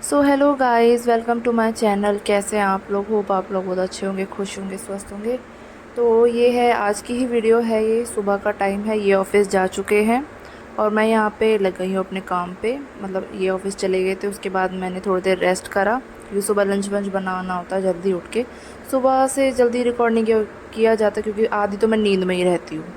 So hello guys, welcome to my channel. कैसे हैं आप लोग? होप आप लोग बहुत अच्छे होंगे, खुश होंगे, स्वस्थ होंगे। तो ये है आज की ही वीडियो है। ये सुबह का टाइम है, ये ऑफिस जा चुके हैं और मैं यहाँ पे लग गई हूँ अपने काम पे। मतलब ये ऑफिस चले गए थे, उसके बाद मैंने थोड़ी देर रेस्ट करा क्योंकि सुबह लंच वंच बनाना होता है जल्दी उठ के। सुबह से जल्दी रिकॉर्ड नहीं किया जाता क्योंकि आधी तो मैं नींद में ही रहती हूँ।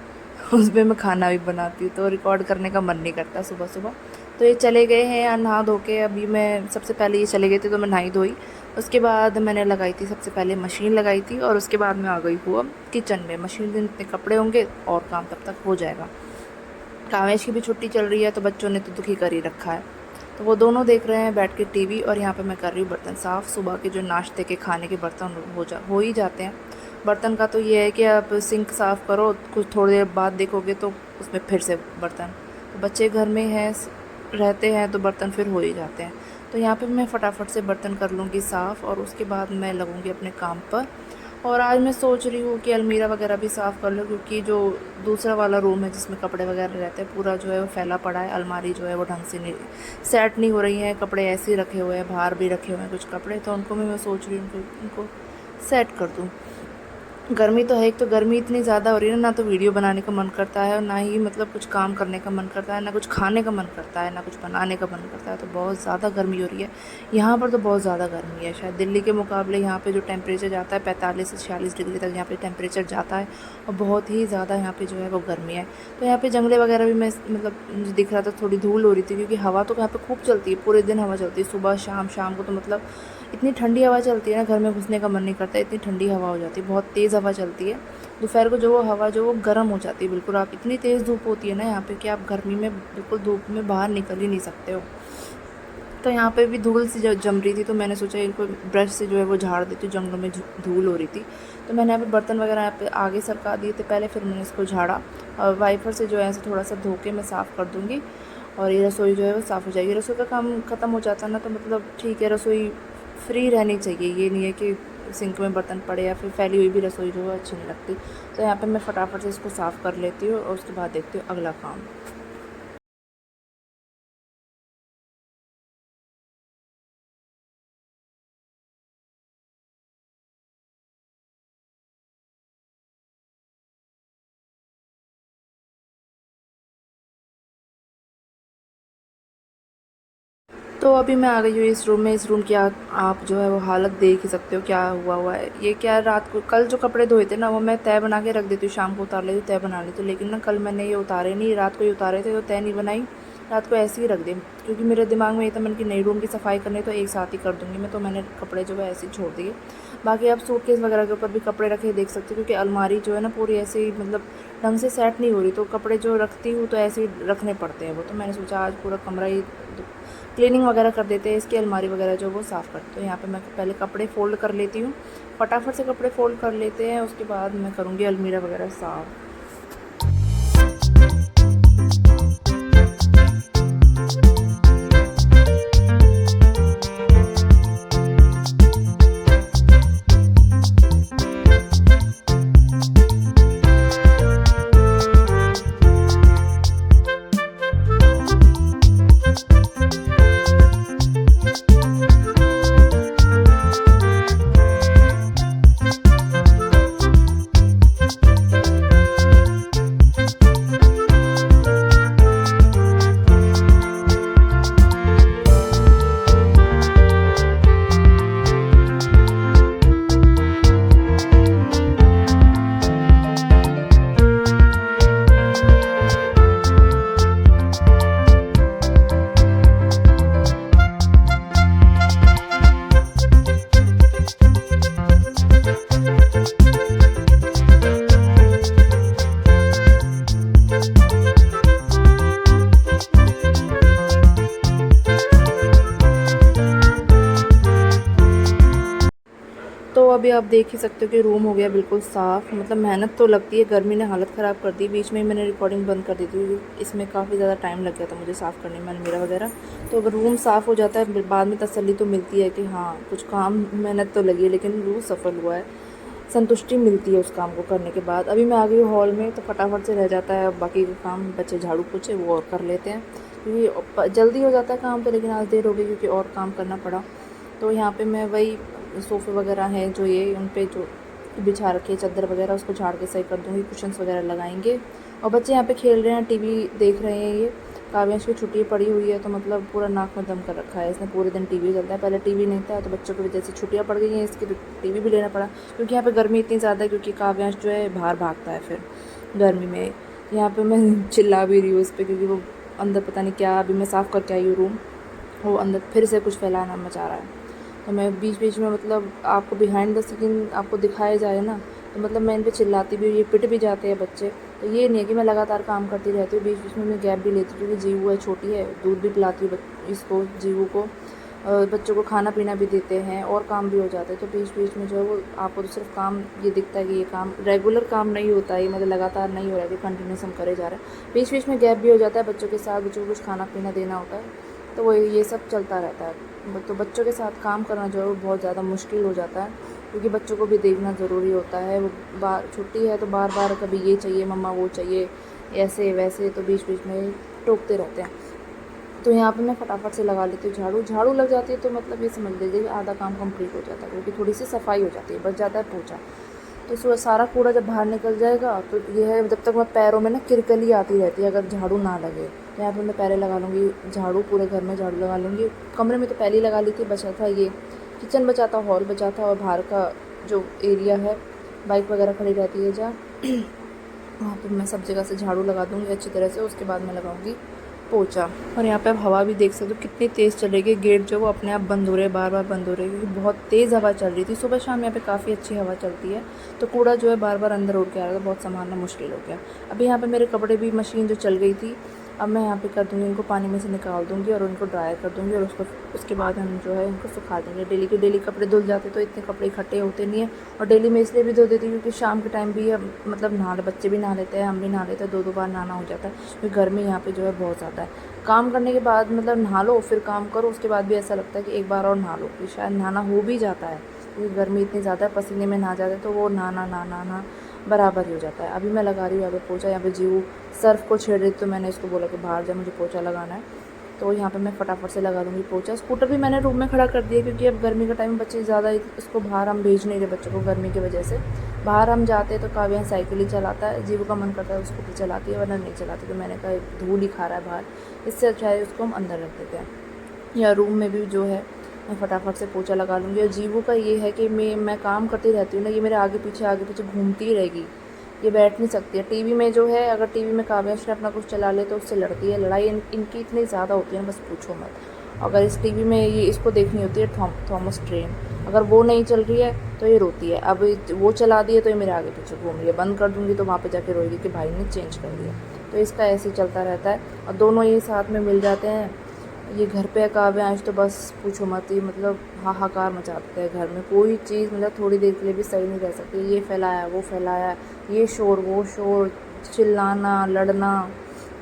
उसमें मैं खाना भी बनाती हूँ तो रिकॉर्ड करने का मन नहीं करता सुबह सुबह। तो ये चले गए हैं नहा धो के। अभी मैं सबसे पहले ये चले गए थे तो मैं नहाई धोई। उसके बाद मैंने लगाई थी, सबसे पहले मशीन लगाई थी और उसके बाद मैं आ गई हूँ अब किचन में। मशीन में इतने कपड़े होंगे और काम तब तक हो जाएगा। कामेश की भी छुट्टी चल रही है तो बच्चों ने तो दुखी कर ही रखा है। तो वो दोनों देख रहे हैं बैठ के टीवी और यहाँ पे मैं कर रही हूँ बर्तन साफ़। सुबह के जो नाश्ते के खाने के बर्तन हो ही जाते हैं। बर्तन का तो ये है कि आप सिंक साफ़ करो, कुछ थोड़ी देर बाद देखोगे तो उसमें फिर से बर्तन। तो बच्चे घर में हैं, रहते हैं तो बर्तन फिर हो ही जाते हैं। तो यहाँ पे मैं फटाफट से बर्तन कर लूँगी साफ़ और उसके बाद मैं लगूँगी अपने काम पर। और आज मैं सोच रही हूँ कि अलमीरा वगैरह भी साफ़ कर लूँ क्योंकि जो दूसरा वाला रूम है जिसमें कपड़े वगैरह रहते हैं पूरा जो है वो फैला पड़ा है। अलमारी जो है वो ढंग से नहीं सेट नहीं हो रही है, कपड़े ऐसे ही रखे हुए हैं, बाहर भी रखे हुए हैं कुछ कपड़े, तो उनको भी मैं सोच रही हूँ उनको सेट कर दूँ। गर्मी तो है, एक तो गर्मी इतनी ज़्यादा हो रही है ना तो वीडियो बनाने का मन करता है और ना ही मतलब कुछ काम करने का मन करता है, ना कुछ खाने का मन करता है, ना कुछ बनाने का मन करता है। तो बहुत ज़्यादा गर्मी हो रही है यहाँ पर। तो बहुत ज़्यादा गर्मी है, शायद दिल्ली के मुकाबले यहाँ पे जो टेम्परेचर जाता है 45 से 46 डिग्री तक यहाँ पे टेम्परेचर जाता है और बहुत ही ज़्यादा यहाँ पे जो है वो गर्मी है। तो यहाँ पे जंगले वगैरह भी मैं मतलब मुझे दिख रहा था, थोड़ी धूल हो रही थी क्योंकि हवा तो यहाँ पे खूब चलती है, पूरे दिन हवा चलती है, सुबह शाम। शाम को तो मतलब इतनी ठंडी हवा चलती है ना, घर में घुसने का मन नहीं करता, इतनी ठंडी हवा हो जाती है, बहुत तेज़ हवा चलती है। दोपहर को जो वो हवा जो वो गर्म हो जाती है बिल्कुल। आप इतनी तेज़ धूप होती है ना यहाँ पे कि आप गर्मी में बिल्कुल धूप में बाहर निकल ही नहीं सकते हो। तो यहाँ पे भी धूल सी जम रही थी तो मैंने सोचा इनको ब्रश से जो है वो झाड़ देती हूँ, जंगलों में धूल हो रही थी। तो मैंने यहाँ पे बर्तन वगैरह यहाँ पे आगे सरका दिए थे पहले, फिर मैंने इसको झाड़ा और वाइपर से जो है ऐसे थोड़ा सा धो के मैं साफ़ कर दूँगी और ये रसोई जो है वो साफ़ हो जाएगी। रसोई का काम ख़त्म हो जाता है ना तो मतलब ठीक है, रसोई फ्री रहनी चाहिए। ये नहीं है कि सिंक में बर्तन पड़े या फिर फैली हुई भी रसोई जो है अच्छी नहीं लगती। तो यहाँ पे मैं फटाफट से इसको साफ़ कर लेती हूँ और उसके बाद देखती हूँ अगला काम। तो अभी मैं आ गई हूँ इस रूम में। इस रूम की आप जो है वो हालत देख ही सकते हो क्या हुआ है। ये क्या, रात को कल जो कपड़े धोए थे ना वो मैं तह बना के रख देती हूँ, शाम को उतार लेती हूँ, तह बना लेती हूँ। लेकिन ना कल मैंने ये उतारे नहीं, रात को ही उतारे थे तो तह नहीं बनाई, रात को ऐसे ही रख दी क्योंकि मेरे दिमाग में ये था मैंने कि नई रूम की सफाई करनी तो एक साथ ही कर दूँगी मैं। तो मैंने कपड़े जो है ऐसे ही छोड़ दिए। बाकी आप सूटकेस वगैरह के ऊपर भी कपड़े रखे देख सकते हो क्योंकि अलमारी जो है ना पूरी ऐसे ही मतलब ढंग से सेट नहीं हो रही, तो कपड़े जो रखती हूँ तो ऐसे ही रखने पड़ते हैं वो। तो मैंने सोचा आज पूरा कमरा ही क्लीनिंग वगैरह कर देते हैं, इसकी अलमारी वगैरह जो वो साफ़ करते हैं। यहाँ पे मैं पहले कपड़े फ़ोल्ड कर लेती हूँ, फटाफट से कपड़े फ़ोल्ड कर लेते हैं, उसके बाद मैं करूँगी अलमीरा वगैरह साफ़। तो अभी आप देख ही सकते हो कि रूम हो गया बिल्कुल साफ़। मतलब मेहनत तो लगती है, गर्मी ने हालत ख़राब कर दी। बीच में ही मैंने रिकॉर्डिंग बंद कर दी थी, इसमें काफ़ी ज़्यादा टाइम लग गया था मुझे साफ़ करने में अलमीरा वगैरह। तो अगर रूम साफ़ हो जाता है बाद में तसल्ली तो मिलती है कि हाँ कुछ काम मेहनत तो लगी है लेकिन रूम सफल हुआ है, संतुष्टि मिलती है उस काम को करने के बाद। अभी मैं आ गई हूँ हॉल में तो फटाफट से रह जाता है, बाकी के काम बच्चे झाड़ू पोछे वो और कर लेते हैं। क्योंकि जल्दी हो जाता है काम तो, लेकिन आज देर हो गई क्योंकि और काम करना पड़ा। तो यहाँ पे मैं वही सोफ़े वगैरह हैं जो ये उन पे जो बिछा रखे चादर वगैरह उसको झाड़ के सही कर दूँगी, कुशन्स वगैरह लगाएंगे। और बच्चे यहाँ पे खेल रहे हैं, टीवी देख रहे हैं। ये काव्यांश की छुट्टी पड़ी हुई है तो मतलब पूरा नाक में दम कर रखा है इसने, पूरे दिन टीवी चलता है। पहले टीवी नहीं था तो बच्चों की वजह से छुट्टियाँ पड़ गई हैं इसकी, तो टीवी भी लेना पड़ा क्योंकि यहाँ पे गर्मी इतनी ज़्यादा है। क्योंकि काव्यांश जो है बाहर भागता है फिर गर्मी में। यहाँ पे मैं चिल्ला भी रही हूँ उस पर क्योंकि वो अंदर पता नहीं क्या, अभी मैं साफ़ करके आई हूँ रूम, वो अंदर फिर से कुछ फैलाना मचा रहा है। तो मैं बीच बीच में मतलब आपको बिहाइंड द सीन आपको दिखाया जाए ना, तो मतलब मैं इन पे चिल्लाती भी, ये पिट भी जाते हैं बच्चे। तो ये नहीं है कि मैं लगातार काम करती रहती हूँ, बीच बीच में मैं गैप भी लेती हूँ क्योंकि जीवू है, छोटी है, दूध भी पिलाती हूँ इसको, जीवू को। बच्चों को खाना पीना भी देते हैं और काम भी हो जाते हैं। तो बीच बीच में जो है वो आपको तो सिर्फ काम ये दिखता है कि ये काम रेगुलर काम नहीं होता है, ये मतलब लगातार नहीं हो रहा है कि कंटिन्यूस हम करे जा रहे हैं। बीच बीच में गैप भी हो जाता है बच्चों के साथ, बच्चों को कुछ खाना पीना देना होता है, तो वो ये सब चलता रहता है। तो बच्चों के साथ काम करना जो है वो बहुत ज़्यादा मुश्किल हो जाता है क्योंकि बच्चों को भी देखना ज़रूरी होता है। वो बार छुट्टी है तो बार बार कभी ये चाहिए मम्मा, वो चाहिए, ऐसे वैसे, तो बीच बीच में टोकते रहते हैं। तो यहाँ पे मैं फटाफट से लगा लेती हूँ झाड़ू। झाड़ू लग जाती है तो मतलब ये समझ लीजिए आधा काम कंप्लीट हो जाता है क्योंकि थोड़ी सी सफाई हो जाती है, बच जाता है पोछा। तो सुबह सारा कूड़ा जब बाहर निकल जाएगा तो ये है, जब तक मैं पैरों में ना किरकली आती रहती है अगर झाड़ू ना लगे। तो यहाँ पे मैं पहले लगा लूँगी झाड़ू, पूरे घर में झाड़ू लगा लूँगी। कमरे में तो पहले ही लगा ली थी, बचा था ये किचन, बचा था हॉल, बचा था और बाहर का जो एरिया है बाइक वगैरह खड़ी रहती है जहाँ, वहाँ पर मैं सब जगह से झाड़ू लगा दूँगी अच्छी तरह से। उसके बाद मैं लगाऊँगी पोछा। और यहाँ पे आप हवा भी देख सकते हो कितनी तेज़ चलेगी, गेट जो वो अपने आप बंद हो रहे हैं, बार बार बंद हो रहे हैं क्योंकि बहुत तेज़ हवा चल रही थी। सुबह शाम यहाँ पे काफ़ी अच्छी हवा चलती है, तो कूड़ा जो है बार बार अंदर उड़ के आ रहा था, बहुत संभालना मुश्किल हो गया। अभी यहाँ पे मेरे कपड़े भी, मशीन जो चल गई थी, अब मैं यहाँ पे कर दूँगी, इनको पानी में से निकाल दूँगी और उनको ड्राई कर दूँगी और उसके बाद हम जो है इनको सुखा देंगे। डेली के डेली कपड़े धुल जाते तो इतने कपड़े इकट्ठे होते नहीं है। और डेली मैं इसलिए भी धो देती हूँ क्योंकि शाम के टाइम भी मतलब नहा, बच्चे भी नहा लेते हैं, हम भी नहा लेते हैं, दो बार नहाना हो जाता है क्योंकि गर्मी यहाँ पे जो है बहुत ज़्यादा है। काम करने के बाद मतलब नहा लो फिर काम करो, उसके बाद भी ऐसा लगता है कि एक बार और नहा लो, कि शायद नहाना हो भी जाता है क्योंकि गर्मी इतनी ज़्यादा है, पसीने में नहा जाते हैं तो वो नहाना बराबर ही हो जाता है। अभी मैं लगा रही हूँ यहाँ पे पोछा। यहाँ पे जीव सर्फ को छेड़ रही थी तो मैंने इसको बोला कि बाहर जा, मुझे पोछा लगाना है। तो यहाँ पे मैं फटाफट से लगा दूँगी पोछा। स्कूटर भी मैंने रूम में खड़ा कर दिया क्योंकि अब गर्मी का टाइम, बच्चे ज़्यादा इसको बाहर हम भेज नहीं रहे बच्चों को गर्मी की वजह से। बाहर हम जाते हैं तो काव्या साइकिल ही चलाता है, जीव का मन करता है स्कूटी चलाती है वरना नहीं चलाती। तो मैंने कहा धूल ही खा रहा है बाहर, इससे अच्छा है उसको हम अंदर रख देते हैं। या रूम में भी जो है मैं फटाफट से पोछा लगा लूँगी। और जीवू का ये है कि मैं काम करती रहती हूँ ना, ये मेरे आगे पीछे घूमती ही रहेगी, ये बैठ नहीं सकती है। टीवी में जो है, अगर टीवी में काव्यांश ने अपना कुछ चला ले तो उससे लड़ती है। लड़ाई इनकी इतनी ज़्यादा होती है ना, बस पूछो मत। अगर इस टीवी में ये इसको देखनी होती है थॉमस ट्रेन, अगर वो नहीं चल रही है तो ये रोती है। अब वो चला दी है तो ये मेरे आगे पीछे घूम रही है, बंद कर दूँगी तो वहाँ पे जाके रोएगी कि भाई ने चेंज कर दिया। तो इसका ऐसे ही चलता रहता है और दोनों ये साथ में मिल जाते हैं। ये घर पे काव्यांश तो बस पूछो मत, ही मतलब हाहाकार मचा देते हैं घर में। कोई चीज़ मतलब थोड़ी देर के लिए भी सही नहीं रह सकती, ये फैलाया वो फैलाया, ये शोर वो शोर, चिल्लाना, लड़ना,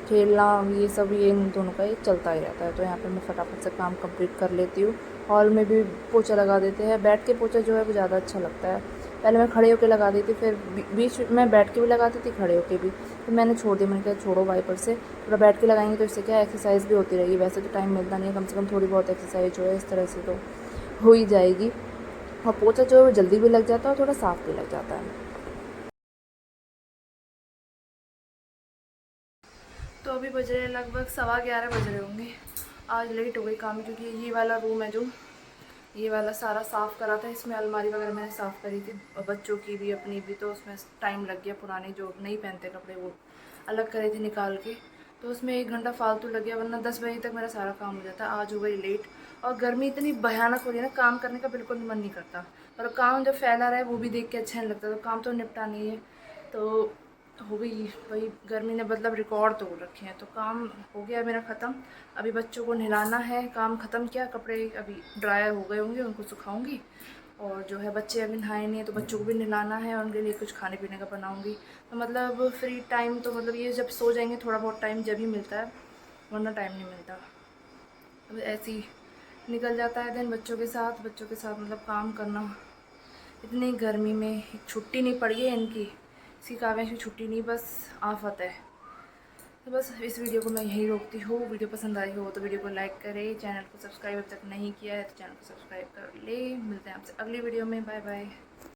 खेलना, ये सब ये इन दोनों का ये चलता ही रहता है। तो यहाँ पे मैं फटाफट से काम कंप्लीट कर लेती हूँ। हॉल में भी पोछा लगा देते हैं, बैठ के पोछा जो है वो ज़्यादा अच्छा लगता है। पहले मैं खड़े होकर लगा देती, फिर बीच में बैठ के भी लगाती थी, खड़े होकर भी, तो मैंने छोड़ दिया। मैंने कहा छोड़ो वाइपर से, थोड़ा बैठ के लगाएंगे तो इससे क्या एक्सरसाइज भी होती रहेगी। वैसे तो टाइम मिलता नहीं है, कम से कम थोड़ी बहुत एक्सरसाइज जो है इस तरह से तो हो ही जाएगी। और पोछा जो है वो जल्दी भी लग जाता है और थोड़ा साफ़ भी लग जाता है। तो अभी बज रहे हैं लगभग 11:15 बज रहे होंगे। आज लेट हो गई काम में क्योंकि ये वाला रूम है जो, ये वाला सारा साफ़ करा था, इसमें अलमारी वगैरह मैंने साफ़ करी थी और बच्चों की भी अपनी भी, तो उसमें टाइम लग गया। पुराने जो नहीं पहनते कपड़े वो अलग करे थे निकाल के, तो उसमें 1 घंटा फालतू लग गया, वरना 10 बजे तक मेरा सारा काम हो जाता। आज हो गई लेट और गर्मी इतनी भयानक हो रही है ना, काम करने का बिल्कुल मन नहीं करता। और काम जब फैला रहा है वो भी देख के अच्छा नहीं लगता, तो काम तो निपटा नहीं है। तो हो गई वही, गर्मी ने मतलब रिकॉर्ड तोड़ रखे हैं। तो काम हो गया मेरा ख़त्म। अभी बच्चों को नहलाना है, काम ख़त्म किया, कपड़े अभी ड्रायर हो गए होंगे, उनको सुखाऊंगी। और जो है बच्चे अभी नहाए नहीं है तो बच्चों को भी नहलाना है और उनके लिए कुछ खाने पीने का बनाऊंगी। तो मतलब फ्री टाइम तो मतलब ये जब सो जाएंगे थोड़ा बहुत टाइम जब ही मिलता है, वरना टाइम नहीं मिलता। अब ऐसे ही निकल जाता है दिन बच्चों के साथ मतलब काम करना। इतनी गर्मी में एक छुट्टी नहीं पड़ी है इनकी, इसकी काव्यांश की छुट्टी नहीं, बस आफत है। तो बस इस वीडियो को मैं यहीं रोकती हूँ। वीडियो पसंद आई हो तो वीडियो को लाइक करें, चैनल को सब्सक्राइब अब तक नहीं किया है तो चैनल को सब्सक्राइब कर ले। मिलते हैं आपसे अगली वीडियो में। Bye bye.